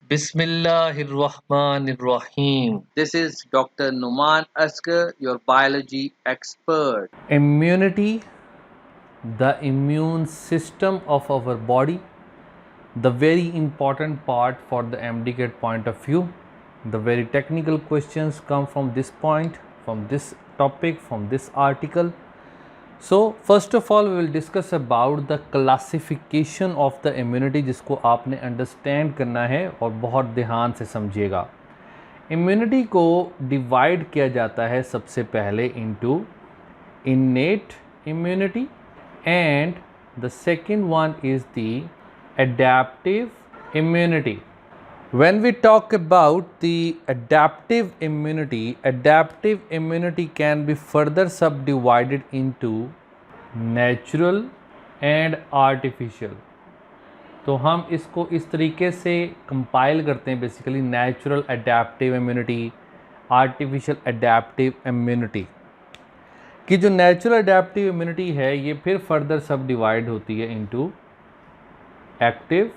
Bismillahirrahmanirrahim. This is Dr. Numan Askar, your biology expert. Immunity, the immune system of our body, the very important part for the MDCAT point of view. The very technical questions come from this point, from this topic, from this article. So first of all we will discuss about the classification of the immunity, जिसको आपने understand करना है और बहुत ध्यान से समझिएगा। Immunity को डिवाइड किया जाता है सबसे पहले into innate immunity and the second one is the adaptive immunity. When we talk about the adaptive immunity can be further subdivided into natural and artificial. तो हम इसको इस तरीके से कंपाइल करते हैं basically natural adaptive immunity, artificial adaptive immunity कि जो नेचुरल अडेप्टिव इम्यूनिटी है ये फिर फर्दर सब डिवाइड होती है इनटू एक्टिव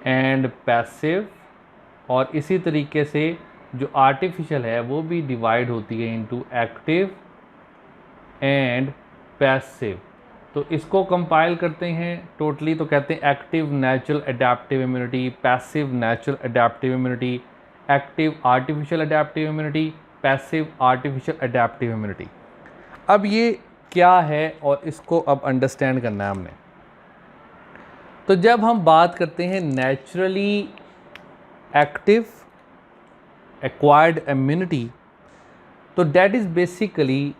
एंड पैसिव, और इसी तरीके से जो आर्टिफिशियल है वो भी डिवाइड होती है इनटू एक्टिव एंड पैसिव। तो इसको कंपाइल करते हैं टोटली तो कहते हैं active natural adaptive immunity, passive natural adaptive immunity, active artificial adaptive immunity, passive artificial adaptive immunity. अब ये क्या है और इसको अब अंडरस्टैंड करना है हमने। तो जब हम बात करते हैं नेचुरली एक्टिव एक्वायर्ड इम्यूनिटी, तो that is basically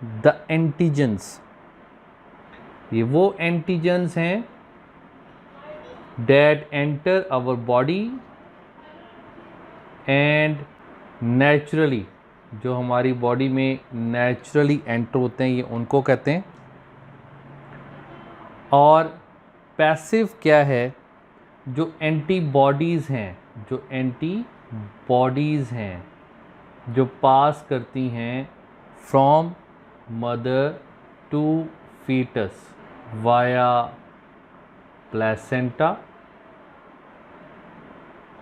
the antigens. ये वो एंटीजेंस हैं that enter our body and naturally, जो हमारी बॉडी में नेचुरली एंटर होते हैं ये उनको कहते हैं। और पैसिव क्या है, जो एंटीबॉडीज़ हैं, जो एंटीबॉडीज़ हैं जो पास करती हैं from mother to foetus via placenta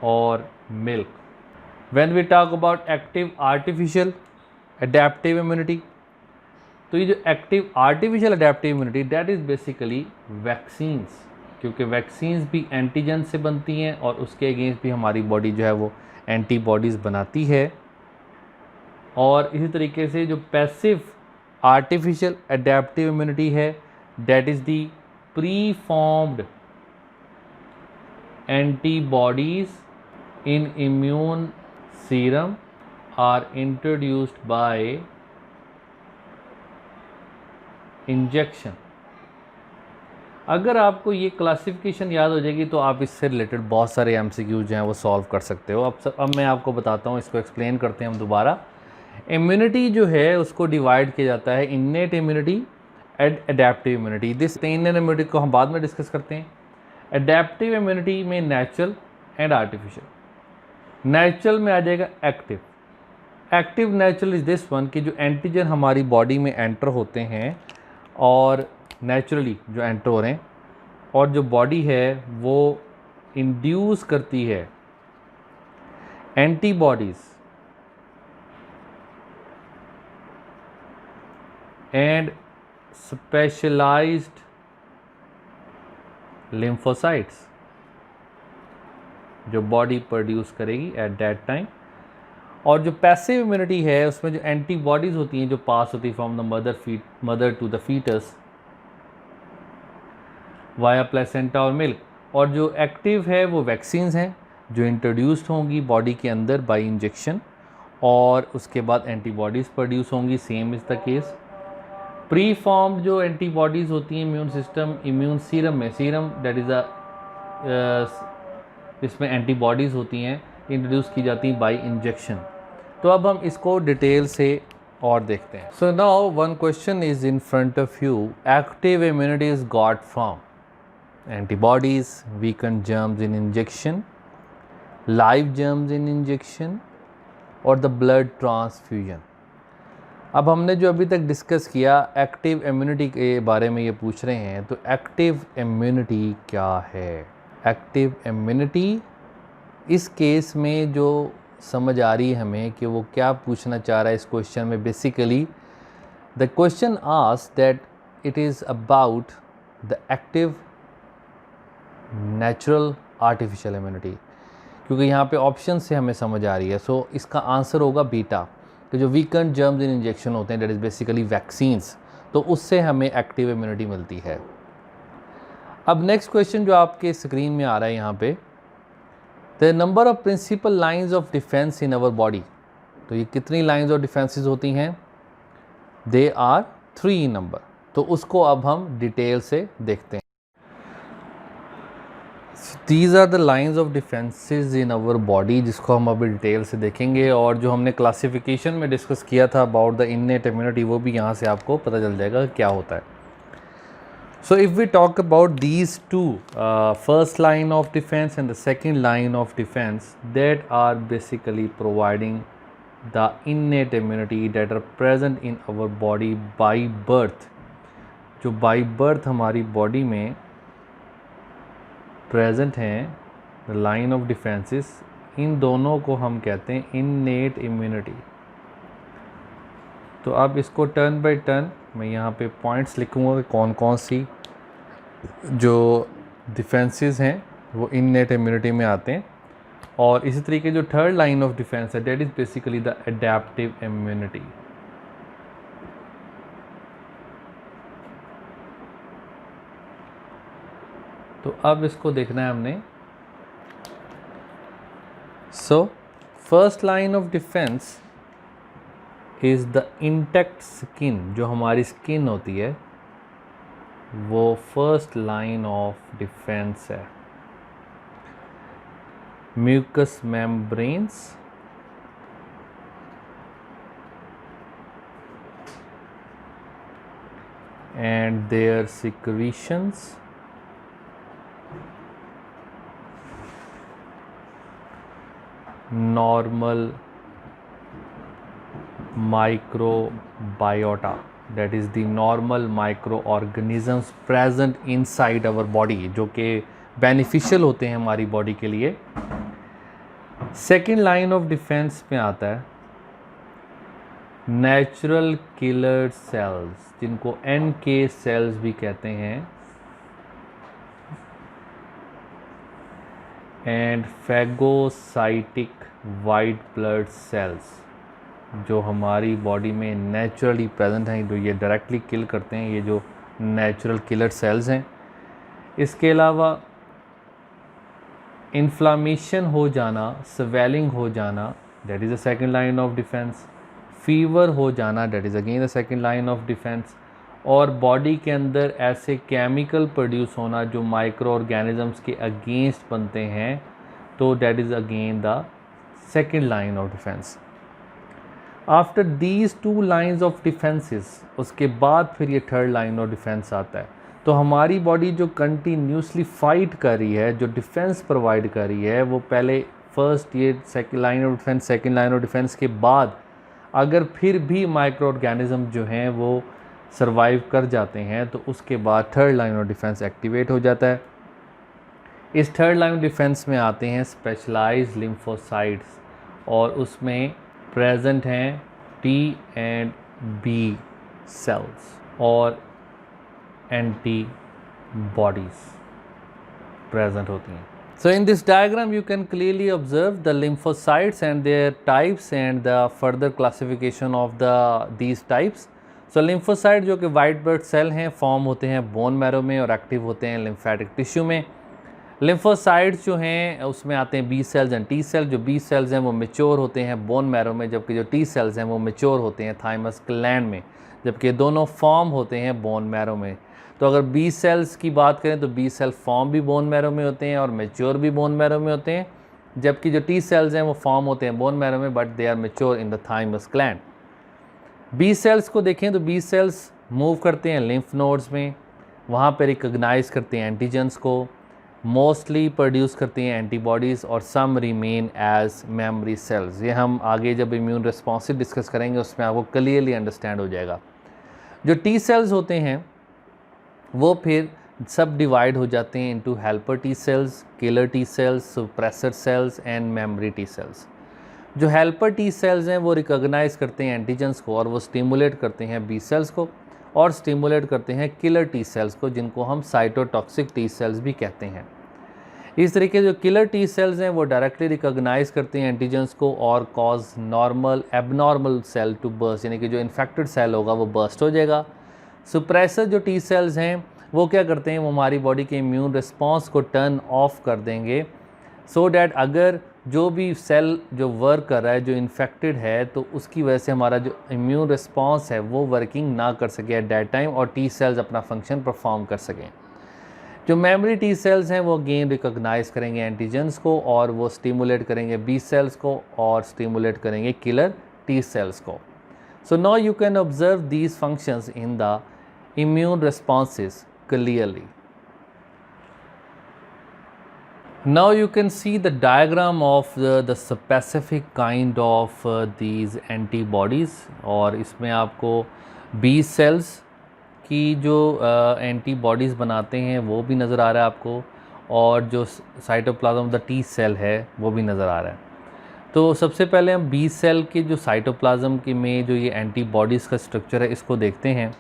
और milk. When we talk about active artificial adaptive immunity, तो ये जो active artificial adaptive immunity that is basically vaccines, क्योंकि वैक्सीन्स भी एंटीजन से बनती हैं और उसके अगेंस्ट भी हमारी बॉडी जो है वो एंटीबॉडीज़ बनाती है। और इसी तरीके से जो पैसिव आर्टिफिशियल अडेप्टिव इम्यूनिटी है that is the pre formed antibodies in immune serum are introduced by injection। अगर आपको ये क्लासिफिकेशन याद हो जाएगी तो आप इससे रिलेटेड बहुत सारे MCQ जो हैं वो सॉल्व कर सकते हो। अब मैं आपको बताता हूँ, इसको एक्सप्लेन करते हैं हम दोबारा। इम्यूनिटी जो है उसको डिवाइड किया जाता है innate immunity and adaptive immunity. This innate immunity को हम बाद में डिस्कस करते हैं। अडेप्टिव इम्यूनिटी में नेचुरल एंड आर्टिफिशियल। नेचुरल में आ जाएगा active. Active natural is this one कि जो एंटीजन हमारी बॉडी में एंटर होते हैं और नेचुरली जो एंटर हो रहे हैं और जो बॉडी है वो इंड्यूस करती है एंटीबॉडीज़ एंड स्पेशलाइज्ड लिम्फोसाइट्स जो बॉडी प्रोड्यूस करेगी एट दैट टाइम। और जो पैसिव इम्यूनिटी है उसमें जो एंटीबॉडीज़ होती हैं जो पास होती है from the mother to the foetus via placenta और मिल्क। और जो एक्टिव है वो वैक्सीन्स हैं जो इंट्रोड्यूस्ड होंगी बॉडी के अंदर बाय इंजेक्शन और उसके बाद एंटीबॉडीज़ प्रोड्यूस होंगी। Same is the case pre formed जो एंटीबॉडीज़ होती हैं इम्यून सिस्टम इम्यून सीरम में, सीरम दैट इज़ अ इसमें एंटीबॉडीज़ होती हैं इंट्रोड्यूस की जाती हैं बाय इंजेक्शन। तो अब हम इसको डिटेल से और देखते हैं। So now one question is in front of you. Active immunity is got from antibodies, weaken germs in injection, live germs in injection और द ब्लड ट्रांसफ्यूजन। अब हमने जो अभी तक डिस्कस किया एक्टिव इम्यूनिटी के बारे में ये पूछ रहे हैं, तो एक्टिव इम्यूनिटी क्या है? एक्टिव इम्यूनिटी इस केस में जो समझ आ रही है हमें कि वो क्या पूछना चाह रहा है इस क्वेश्चन में, basically the question asks that it is about the active natural artificial immunity, क्योंकि यहाँ पे ऑप्शन से हमें समझ आ रही है। सो इसका आंसर होगा बीटा, कि जो वीकेंड जर्म्स इन इंजेक्शन होते हैं, दैट इज़ बेसिकली वैक्सीन्स, तो उससे हमें एक्टिव इम्यूनिटी मिलती है। अब नेक्स्ट क्वेश्चन जो आपके स्क्रीन में आ रहा है यहाँ पे, the number of principal lines of defence in our body, तो ये कितनी लाइंस ऑफ डिफेंसेस होती हैं? They are 3 number. तो उसको अब हम डिटेल से देखते हैं। These are the lines of defences in our body, जिसको हम अभी डिटेल से देखेंगे। और जो हमने क्लासिफिकेशन में डिस्कस किया था अबाउट द इननेट इम्यूनिटी, वो भी यहाँ से आपको पता चल जाएगा क्या होता है। So if we talk about these two, first line of defence and the second line of defence, that are basically providing the innate immunity that are present in our body by birth. जो by birth हमारी body में present हैं, the line of defences, इन दोनों को हम कहते हैं इननेट इम्यूनिटी। तो अब इसको टर्न बाय टर्न मैं यहाँ पे पॉइंट्स लिखूँगा कि कौन कौन सी जो डिफेंसेस हैं वो इननेट इम्यूनिटी में आते हैं। और इसी तरीके जो थर्ड लाइन ऑफ डिफेंस है, that is basically the adaptive immunity. तो अब इसको देखना है हमने। So first line of defence is the intact skin. जो हमारी स्किन होती है वो फर्स्ट लाइन ऑफ डिफेंस है। Mucus membranes and their secretions normal microbiota, that is the normal microorganisms present inside our body, जो कि बेनिफिशियल होते हैं हमारी बॉडी के लिए। सेकेंड लाइन ऑफ डिफेंस में आता है नेचुरल किलर सेल्स, जिनको NK सेल्स भी कहते हैं, and phagocytic white blood cells, जो हमारी बॉडी में नेचुरली प्रेजेंट हैं, जो ये डायरेक्टली किल करते हैं, ये जो नेचुरल किलर सेल्स हैं। इसके अलावा इन्फ्लामेशन हो जाना, स्वेलिंग हो जाना, that is the second line of defence. Fever हो जाना, that is again the second line of defence. और बॉडी के अंदर ऐसे केमिकल प्रोड्यूस होना जो माइक्रो ऑर्गेनिजम्स के अगेंस्ट बनते हैं, तो that is again the second line of defence. After these two lines of defences, उसके बाद फिर ये थर्ड लाइन ऑफ डिफेंस आता है। तो हमारी बॉडी जो कंटिन्यूसली फाइट कर रही है, जो डिफेंस प्रोवाइड कर रही है, वो पहले फर्स्ट ये second line of defence, second line of defence के बाद अगर फिर भी माइक्रो ऑर्गेनिज्म जो हैं वो सर्वाइव कर जाते हैं, तो उसके बाद third line of defence activate हो जाता है। इस थर्ड लाइन ऑफ डिफेंस में आते हैं स्पेशलाइज्ड लिम्फोसाइट्स, और उसमें प्रेजेंट हैं T and B सेल्स और एंटीबॉडीज प्रेजेंट होती हैं। So in this diagram you can clearly observe the lymphocytes and their types and the further classification of these types. So lymphocyte जो कि white blood cell हैं, form होते हैं bone marrow में और एक्टिव होते हैं लिम्फेटिक टिश्यू में। लिम्फोसाइट्स जो हैं उसमें आते हैं B cells and T cells. जो बी सेल्स हैं वो मेच्योर होते हैं बोन मैरो में, जबकि जो टी सेल्स हैं वो मेच्योर होते हैं थाइमस ग्लैंड में, जबकि दोनों फॉर्म होते हैं बोन मैरो में। तो अगर बी सेल्स की बात करें तो बी सेल फॉर्म भी बोन मैरो में होते हैं और मेच्योर भी बोन मैरो में होते हैं, जबकि जो टी सेल्स हैं वो फॉर्म होते हैं बोन मैरो में, but they are mature in the thymus gland. B cells को देखें तो बी सेल्स मूव करते हैं लिम्फ नोड्स में, वहाँ पर रिकग्नाइज करते हैं एंटीजन्स को, मोस्टली प्रोड्यूस करती हैं एंटीबॉडीज़ और सम रिमेन एज मेमोरी सेल्स। ये हम आगे जब इम्यून रिस्पॉन्स डिस्कस करेंगे उसमें आपको क्लियरली अंडरस्टैंड हो जाएगा। जो टी सेल्स होते हैं वो फिर सब डिवाइड हो जाते हैं into helper T cells, killer T cells, suppressor cells and memory T cells. जो हेल्पर टी सेल्स हैं वो रिकॉग्नाइज करते हैं एंटीजन्स को और वो स्टिमुलेट करते हैं बी सेल्स को और स्टिमुलेट करते हैं किलर टी सेल्स को, जिनको हम साइटोटॉक्सिक टी सेल्स भी कहते हैं। इस तरीके जो किलर टी सेल्स हैं वो डायरेक्टली रिकॉग्नाइज करते हैं एंटीजन्स को और cause normal abnormal cell to burst, यानी कि जो इन्फेक्टेड सेल होगा वो बर्स्ट हो जाएगा। सुप्रेसर जो टी सेल्स हैं वो क्या करते हैं, वो हमारी बॉडी के इम्यून रिस्पॉन्स को टर्न ऑफ कर देंगे सो डैट अगर जो भी सेल जो वर्क कर रहा है जो इन्फेक्टेड है तो उसकी वजह से हमारा जो इम्यून रिस्पॉन्स है वो वर्किंग ना कर सके एट दैट टाइम और टी सेल्स अपना फंक्शन परफॉर्म कर सकें। जो मेमोरी टी सेल्स हैं वो अगेन रिकॉग्नाइज करेंगे एंटीजन्स को और वो स्टिमुलेट करेंगे बी सेल्स को और स्टिमुलेट करेंगे किलर टी सेल्स को। So now you can observe these functions in the immune responses clearly. Now you can see the diagram of the specific kind of these antibodies और इसमें आपको B cells की जो antibodies बनाते हैं वो भी नज़र आ रहा है आपको और जो cytoplasm of the T cell है वो भी नज़र आ रहा है। तो सबसे पहले हम बी सेल के जो साइटोप्लाज्म के में जो ये एंटीबॉडीज़ का स्ट्रक्चर है इसको देखते हैं।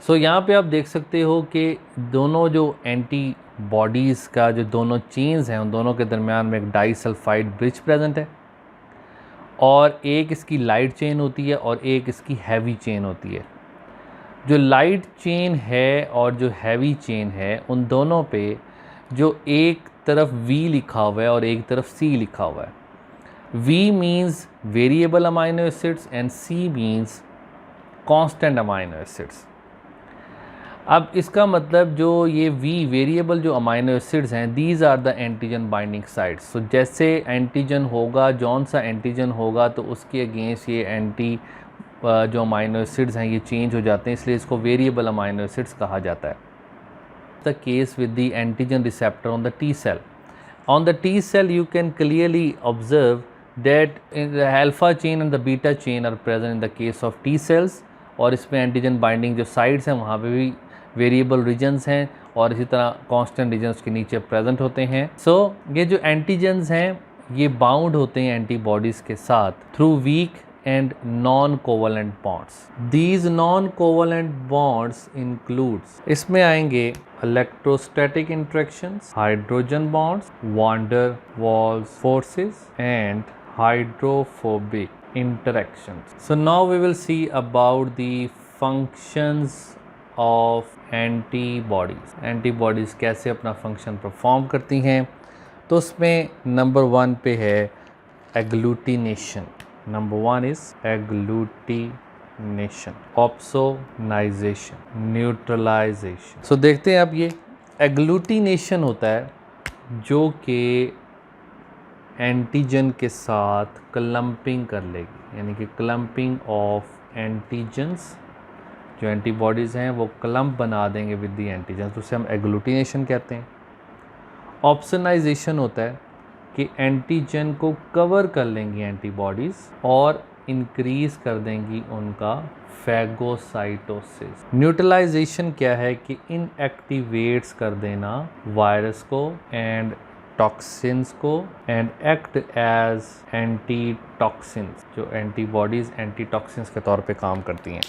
सो यहाँ पे आप देख सकते हो कि दोनों जो एंटीबॉडीज़ का जो दोनों चेन्स हैं उन दोनों के दरमियान में एक डाइसल्फाइड ब्रिज प्रेजेंट है और एक इसकी लाइट चेन होती है और एक इसकी हैवी चेन होती है। जो लाइट चेन है और जो हैवी चेन है उन दोनों पे जो एक तरफ V लिखा हुआ है और एक तरफ C लिखा हुआ है। V means variable amino acids and C means constant amino acids. अब इसका मतलब जो ये वेरिएबल जो अमाइनो एसिड्स हैं these are the antigen binding sites. So जैसे एंटीजन होगा जौन सा एंटीजन होगा तो उसके अगेंस्ट ये जो अमाइनो एसिड्स हैं ये चेंज हो जाते हैं, इसलिए इसको वेरिएबल अमाइनो एसिड्स कहा जाता है। The case with the antigen receptor on the T cell. On the T cell you can clearly observe that the alpha chain and the beta chain are present in the case of T cells और इसमें antigen binding जो sides हैं वहाँ पे भी variable regions हैं और इसी तरह कांस्टेंट रीजन्स के नीचे प्रेजेंट होते हैं। सो ये जो एंटीजन्स हैं ये बाउंड होते हैं एंटीबॉडीज़ के साथ through weak and non-covalent bonds. These non-covalent bonds includes इसमें आएंगे electrostatic interactions, hydrogen bonds, van der Waals forces and hydrophobic interactions. So now we will see about the functions of antibodies. Antibodies कैसे अपना function perform करती हैं, तो उसमें number 1 पे है agglutination. Number 1 is agglutination, opsonization, neutralization. So देखते हैं अब ये agglutination होता है जो कि एंटीजन के साथ क्लम्पिंग कर लेगी, यानी कि क्लम्पिंग ऑफ एंटीजन्स जो एंटीबॉडीज़ हैं वो क्लम्प बना देंगे विद दी एंटीजन्स, तो उसे हम एग्लूटिनेशन कहते हैं। ऑप्सनाइजेशन होता है कि एंटीजन को कवर कर लेंगी एंटीबॉडीज़ और इंक्रीज़ कर देंगी उनका फैगोसाइटोसिस। न्यूट्रलाइजेशन क्या है कि इनएक्टिवेट्स कर देना वायरस को एंड टॉक्सिन्स को and act as anti toxins, जो एंटीबॉडीज़ एंटी टॉक्सिन्स के तौर पे काम करती हैं।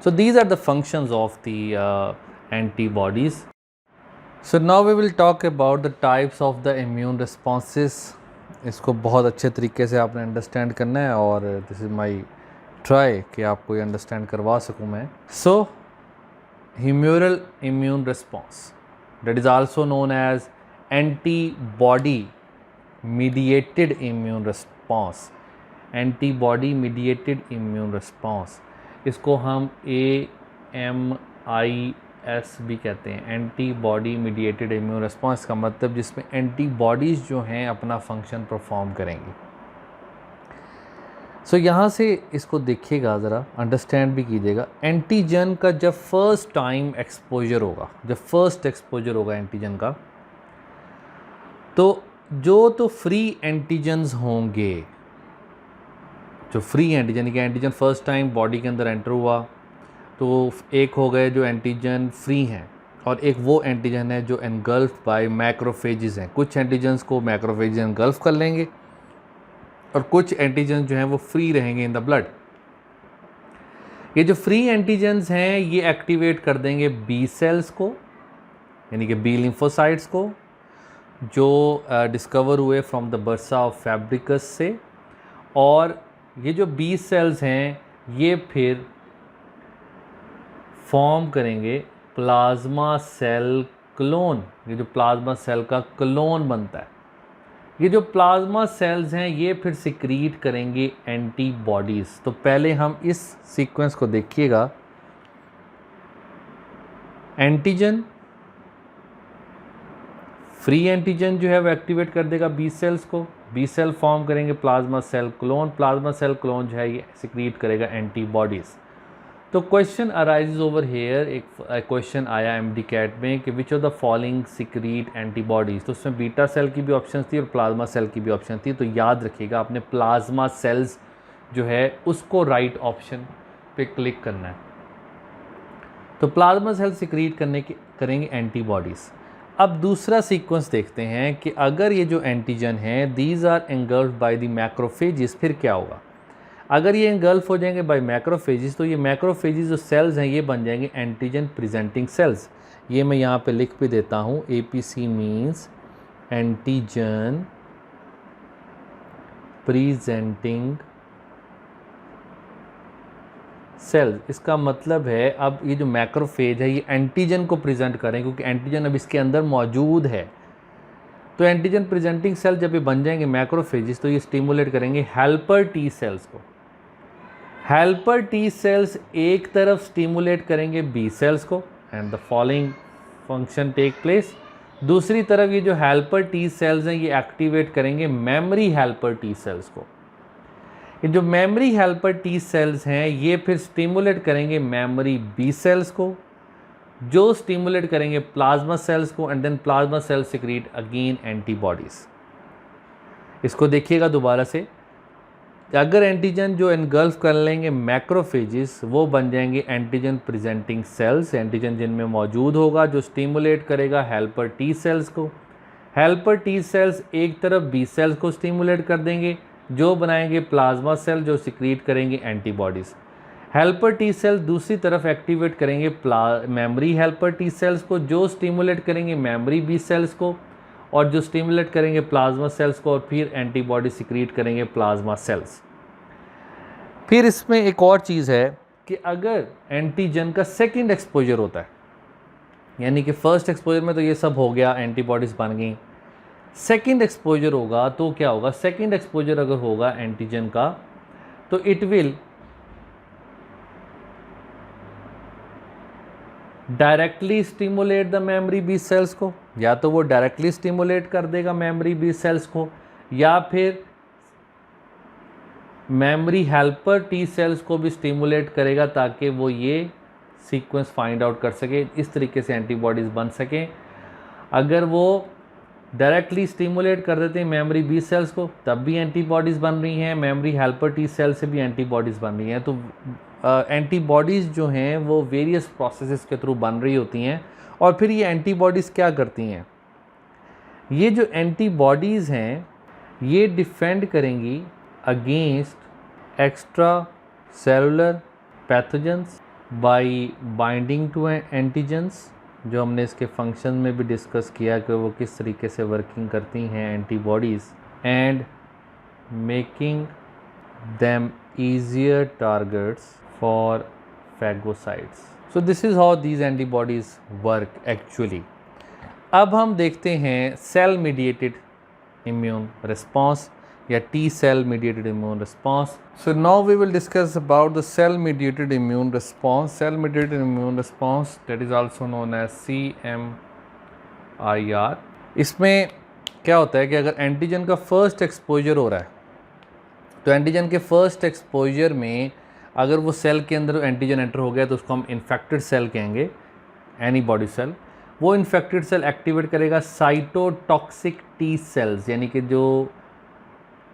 So these are the functions of the antibodies. So now we will talk about the types of the immune responses. इसको बहुत अच्छे तरीके से आपने अंडरस्टैंड करना है और दिस इज़ माई ट्राई कि आपको ये अंडरस्टैंड करवा सकूँ मैं। So humoral immune response that is also known as antibody mediated immune response. Antibody mediated immune response, इसको हम AMIS भी कहते हैं, एंटीबॉडी मीडिएटेड इम्यून रिस्पॉन्स का मतलब जिसमें एंटीबॉडीज़ जो हैं अपना फंक्शन परफॉर्म करेंगी। सो यहाँ से इसको देखिएगा ज़रा, अंडरस्टैंड भी कीजिएगा। एंटीजन का जब फर्स्ट टाइम एक्सपोजर होगा, जब फर्स्ट एक्सपोजर होगा एंटीजन का, तो जो फ्री एंटीजन्स होंगे, जो फ्री एंटीजन, कि एंटीजन फर्स्ट टाइम बॉडी के अंदर एंटर हुआ, तो एक हो गए जो एंटीजन फ्री हैं, और एक वो एंटीजन है जो एनगल्फ बाय मैक्रोफेजेस हैं। कुछ एंटीजन्स को मैक्रोफेज एनगल्फ कर लेंगे और कुछ एंटीजन जो हैं वो फ्री रहेंगे इन द ब्लड। ये जो फ्री एंटीजन्स हैं ये एक्टिवेट कर देंगे बी सेल्स को, यानी कि बी लिम्फोसाइट्स को, जो डिस्कवर हुए from the bursa of Fabricius से। और ये जो बी सेल्स हैं ये फिर फॉर्म करेंगे प्लाज्मा सेल क्लोन। ये जो प्लाज्मा सेल का क्लोन बनता है, ये जो प्लाज्मा सेल्स हैं ये फिर सिक्रीट करेंगे एंटीबॉडीज़। तो पहले हम इस सीक्वेंस को देखिएगा। एंटीजन, फ्री एंटीजन जो है वो एक्टिवेट कर देगा बी सेल्स को, बी सेल फॉर्म करेंगे plasma cell clone, plasma cell clone जो है ये सिक्रीट करेगा एंटीबॉडीज़। तो क्वेश्चन अराइजेज ओवर हेयर, एक क्वेश्चन आया एमडी कैट में कि which of the following secrete antibodies. तो उसमें बीटा सेल की भी ऑप्शन थी और प्लाज्मा सेल की भी ऑप्शन थी। तो याद रखिएगा आपने प्लाज्मा सेल्स जो है उसको राइट ऑप्शन पे क्लिक करना है। तो प्लाज्मा सेल सिक्रीट करेंगे एंटीबॉडीज़। अब दूसरा सीक्वेंस देखते हैं कि अगर ये जो एंटीजन हैं these are engulfed by the macrophages, फिर क्या होगा। अगर ये एंगल्फ हो जाएंगे बाय मैक्रोफेजेस तो ये मैक्रोफेजेस जो सेल्स हैं ये बन जाएंगे एंटीजन प्रेजेंटिंग सेल्स। ये मैं यहाँ पे लिख भी देता हूँ, APC means antigen presenting sales. इसका मतलब है अब ये जो मैक्रोफेज है ये एंटीजन को प्रेजेंट करें, क्योंकि एंटीजन अब इसके अंदर मौजूद है। तो एंटीजन प्रेजेंटिंग सेल जब ये बन जाएंगे मैक्रोफेजेस तो ये स्टिमुलेट करेंगे हेल्पर टी सेल्स को। हेल्पर टी सेल्स एक तरफ स्टिमुलेट करेंगे बी सेल्स को and the following function take place. दूसरी तरफ ये जो हेल्पर टी सेल्स हैं ये एक्टिवेट करेंगे मेमोरी हेल्पर टी सेल्स को। ये जो मेमोरी हेल्पर टी सेल्स हैं ये फिर स्टिमुलेट करेंगे मेमोरी बी सेल्स को, जो स्टिमुलेट करेंगे प्लाज्मा सेल्स को, and then plasma cell secrete again antibodies. इसको देखिएगा दोबारा से। अगर एंटीजन जो एनगल्फ कर लेंगे मैक्रोफेजेस वो बन जाएंगे एंटीजन प्रेजेंटिंग सेल्स, एंटीजन जिनमें मौजूद होगा जो स्टिमुलेट करेगा हेल्पर टी सेल्स को। हेल्पर टी सेल्स एक तरफ बी सेल्स को स्टिमुलेट कर देंगे जो बनाएंगे प्लाज्मा सेल जो सिक्रीट करेंगे एंटीबॉडीज़। हेल्पर टी सेल दूसरी तरफ एक्टिवेट करेंगे मेमोरी हेल्पर टी सेल्स को, जो स्टिमुलेट करेंगे मेमोरी बी सेल्स को और जो स्टिमुलेट करेंगे प्लाज्मा सेल्स को, और फिर एंटीबॉडी सिक्रीट करेंगे प्लाज्मा सेल्स। फिर इसमें एक और चीज़ है कि अगर एंटीजन का सेकंड एक्सपोजर होता है, यानी कि फर्स्ट एक्सपोजर में तो ये सब हो गया, एंटीबॉडीज़ बन गई, सेकंड एक्सपोजर होगा तो क्या होगा। सेकंड एक्सपोजर अगर होगा एंटीजन का तो it will directly stimulate the memory B cells को, या तो वो डायरेक्टली स्टिमुलेट कर देगा मेमोरी बी सेल्स को, या फिर मेमोरी हेल्पर टी सेल्स को भी स्टिमुलेट करेगा ताकि वो ये सीक्वेंस फाइंड आउट कर सके, इस तरीके से एंटीबॉडीज़ बन सकें। अगर वो डायरेक्टली स्टिमुलेट कर देते हैं मेमोरी बी सेल्स को तब भी एंटीबॉडीज़ बन रही हैं, मेमोरी हेल्पर टी सेल से भी एंटीबॉडीज़ बन रही हैं। तो एंटीबॉडीज़ जो हैं वो वेरियस प्रोसेसेस के थ्रू बन रही होती हैं। और फिर ये एंटीबॉडीज़ क्या करती हैं, ये जो एंटीबॉडीज़ हैं ये डिफेंड करेंगी against extra cellular pathogens by binding to antigens, जो हमने इसके फंक्शन में भी डिस्कस किया कि वो किस तरीके से वर्किंग करती हैं antibodies, and making them easier targets for phagocytes. So this is how these antibodies work actually. अब हम देखते हैं सेल मीडिएटेड इम्यून रिस्पॉन्स या T cell mediated immune response. So now we will discuss about the cell mediated immune response. Cell mediated immune response, that is also known as CMIR. इसमें क्या होता है कि अगर एंटीजन का first exposure हो रहा है तो एंटीजन के फर्स्ट एक्सपोजर में अगर वो सेल के अंदर एंटीजन एंटर हो गया तो उसको हम इन्फेक्टेड सेल कहेंगे, एनीबॉडी सेल। वो इन्फेक्टेड सेल एक्टिवेट करेगा साइटोटॉक्सिक टी सेल्स यानी कि जो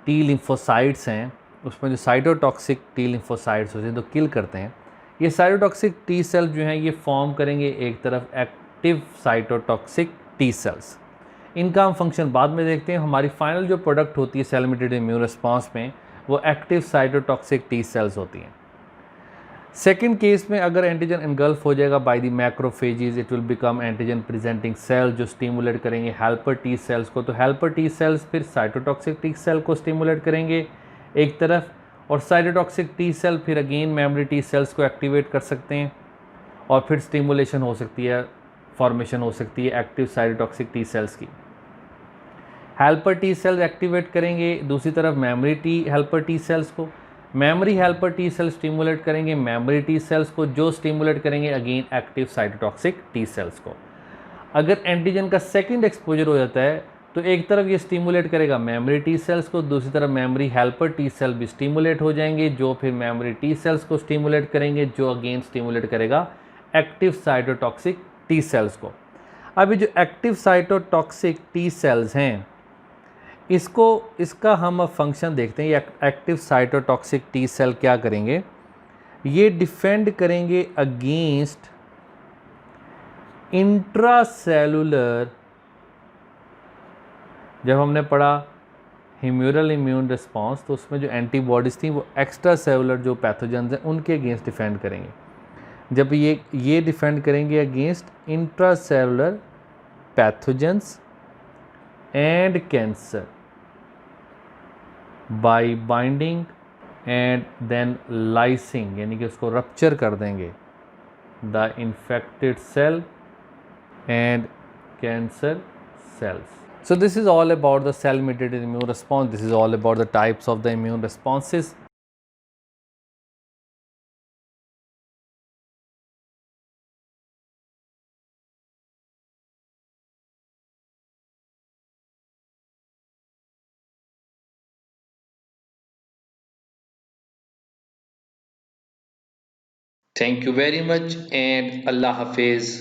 टी लिम्फोसाइट्स हैं उसमें जो साइटोटॉक्सिक टी लिम्फोसाइट्स होते हैं तो किल करते हैं, ये साइटोटॉक्सिक टी सेल जो हैं ये फॉर्म करेंगे एक तरफ एक्टिव साइटोटॉक्सिक टी सेल्स। इनका हम फंक्शन बाद में देखते हैं। हमारी फाइनल जो प्रोडक्ट होती है सेल मीडिएटेड इम्यून रिस्पांस में वो एक्टिव साइटोटॉक्सिक टी सेल्स होती हैं। सेकेंड केस में अगर एंटीजन इनगल्फ हो जाएगा by the macrophages, it will become antigen presenting cell जो स्टिमुलेट करेंगे हेल्पर टी सेल्स को। तो हेल्पर टी सेल्स फिर साइटोटॉक्सिक टी सेल को स्टिमुलेट करेंगे एक तरफ, और साइटोटॉक्सिक टी सेल फिर अगेन मेमोरी टी सेल्स को एक्टिवेट कर सकते हैं और फिर स्टिमुलेशन हो सकती है, फॉर्मेशन हो सकती है एक्टिव साइटोटॉक्सिक टी सेल्स की। हेल्पर टी सेल्स एक्टिवेट करेंगे दूसरी तरफ memory T helper T cells को। Memory helper T cell stimulate करेंगे मेमोरी टी सेल्स को, जो स्टिमुलेट करेंगे again active cytotoxic T cells को। अगर एंटीजन का सेकंड एक्सपोजर हो जाता है तो एक तरफ ये स्टिमुलेट करेगा मेमोरी टी सेल्स को, दूसरी तरफ मेमोरी हेल्पर टी सेल भी स्टिमुलेट हो जाएंगे जो फिर मेमोरी टी सेल्स को स्टिमुलेट करेंगे जो अगेन स्टिमुलेट करेगा एक्टिव साइटोटॉक्सिक टी सेल्स को। अभी जो एक्टिव साइटोटॉक्सिक टी सेल्स हैं इसका हम अब फंक्शन देखते हैं। ये एक्टिव साइटोटॉक्सिक टी सेल क्या करेंगे, ये डिफेंड करेंगे अगेंस्ट इंट्रासेलुलर, जब हमने पढ़ा ह्यूमरल इम्यून रिस्पांस तो उसमें जो एंटीबॉडीज़ थी वो एक्स्ट्रा सेलुलर जो पैथोजेंस हैं उनके अगेंस्ट डिफेंड करेंगे। जब ये डिफेंड करेंगे against intracellular pathogens and cancer by binding and then lysing, यानी कि उसको रप्चर कर देंगे the infected cell and cancer cells. So this is all about the cell mediated immune response. This is all about the types of the immune responses. Thank you very much and Allah Hafiz.